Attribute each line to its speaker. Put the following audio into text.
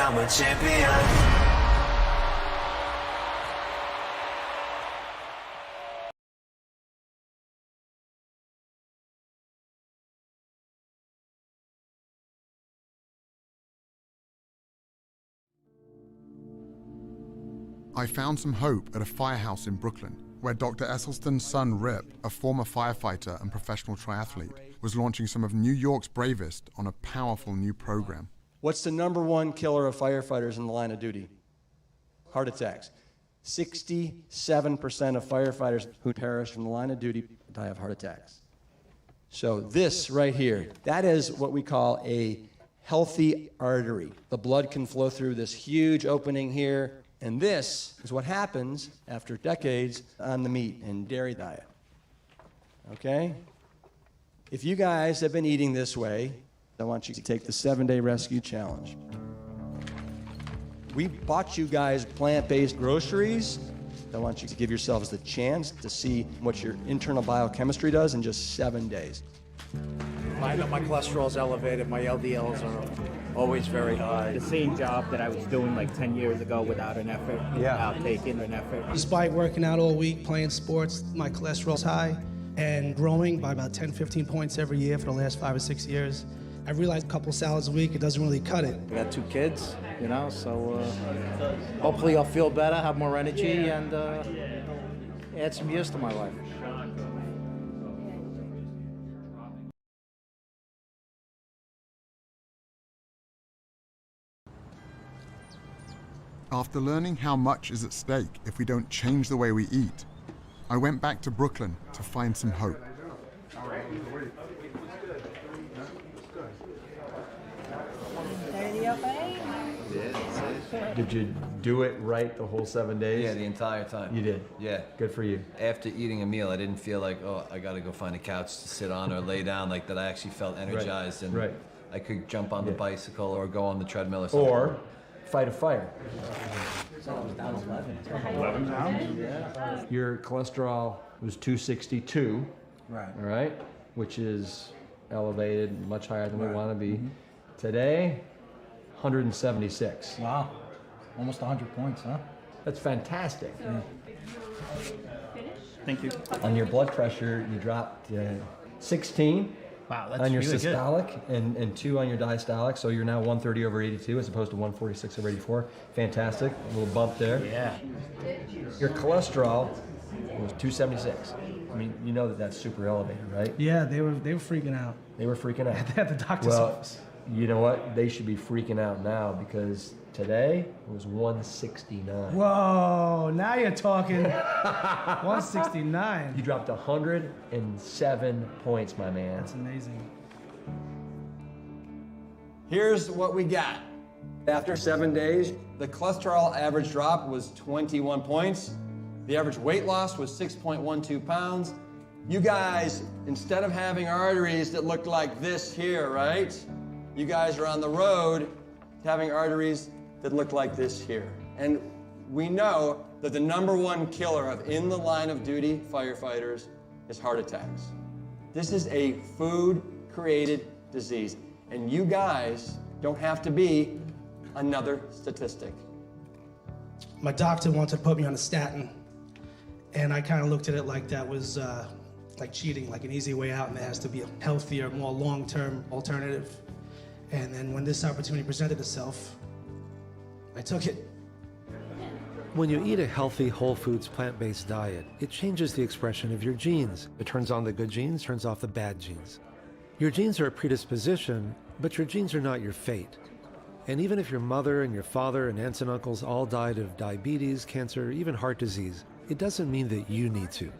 Speaker 1: I'm a champion.
Speaker 2: I found some hope at a firehouse in Brooklyn, where Dr. Esselstyn's son Rip, a former firefighter and professional triathlete, was launching some of New York's bravest on a powerful new program.
Speaker 3: What's the #1 killer of firefighters in the line of duty? Heart attacks. 67% of firefighters who perish from the line of duty die of heart attacks. So this right here, that is what we call a healthy artery. The blood can flow through this huge opening here, and this is what happens after decades on the meat and dairy diet. Okay? If you guys have been eating this way, I want you to take the 7-day rescue challenge. We bought you guys plant-based groceries. I want you to give yourselves the chance to see what your internal biochemistry does in just 7 days.
Speaker 4: My cholesterol's elevated, my LDLs are always very high.
Speaker 5: The same job that I was doing like 10 years ago without an effort, without taking an effort.
Speaker 6: Despite working out all week, playing sports, my cholesterol's high and growing by about 10, 15 points every year for the last 5 or 6 years. I realized a couple salads a week, it doesn't really cut it.
Speaker 4: I got 2 kids, so hopefully I'll feel better, have more energy, and add some years to my life.
Speaker 2: After learning how much is at stake if we don't change the way we eat, I went back to Brooklyn to find some hope.
Speaker 7: Did you do it right the whole 7 days?
Speaker 8: Yeah, the entire time.
Speaker 7: You did?
Speaker 8: Yeah.
Speaker 7: Good for you.
Speaker 8: After eating a meal, I didn't feel like, oh, I gotta go find a couch to sit on or lay down, like that. I actually felt energized and I could jump on the bicycle or go on the treadmill or something.
Speaker 7: Or fight a fire.
Speaker 5: So I was down 11.
Speaker 7: 11 pounds? Yeah. Your cholesterol was 262.
Speaker 5: Right.
Speaker 7: All right? Which is elevated, much higher than we want to be. Today, 176.
Speaker 5: Wow. Almost 100 points, huh?
Speaker 7: That's fantastic.
Speaker 5: Yeah. Thank you.
Speaker 7: On your blood pressure, you dropped 16.
Speaker 5: Wow, that's
Speaker 7: on your
Speaker 5: really
Speaker 7: systolic and 2 on your diastolic, so you're now 130/82 as opposed to 146/84. Fantastic, a little bump there.
Speaker 5: Yeah.
Speaker 7: Your cholesterol was 276. I mean, you know that that's super elevated, right?
Speaker 6: Yeah, they were freaking out.
Speaker 7: They were freaking out.
Speaker 6: At the doctor's office.
Speaker 7: You know what? They should be freaking out now because today it was 169.
Speaker 6: Whoa, now you're talking. 169.
Speaker 7: You dropped 107 points, my man.
Speaker 6: That's amazing.
Speaker 3: Here's what we got. After 7 days, the cholesterol average drop was 21 points. The average weight loss was 6.12 pounds. You guys, instead of having arteries that looked like this here, right? You guys are on the road to having arteries that look like this here. And we know that the #1 killer of in the line of duty firefighters is heart attacks. This is a food-created disease, and you guys don't have to be another statistic.
Speaker 6: My doctor wanted to put me on a statin, and I kind of looked at it like that was like cheating, like an easy way out, and there has to be a healthier, more long-term alternative. And then when this opportunity presented itself, I took it.
Speaker 9: When you eat a healthy, whole foods, plant-based diet, it changes the expression of your genes. It turns on the good genes, turns off the bad genes. Your genes are a predisposition, but your genes are not your fate. And even if your mother and your father and aunts and uncles all died of diabetes, cancer, even heart disease, it doesn't mean that you need to.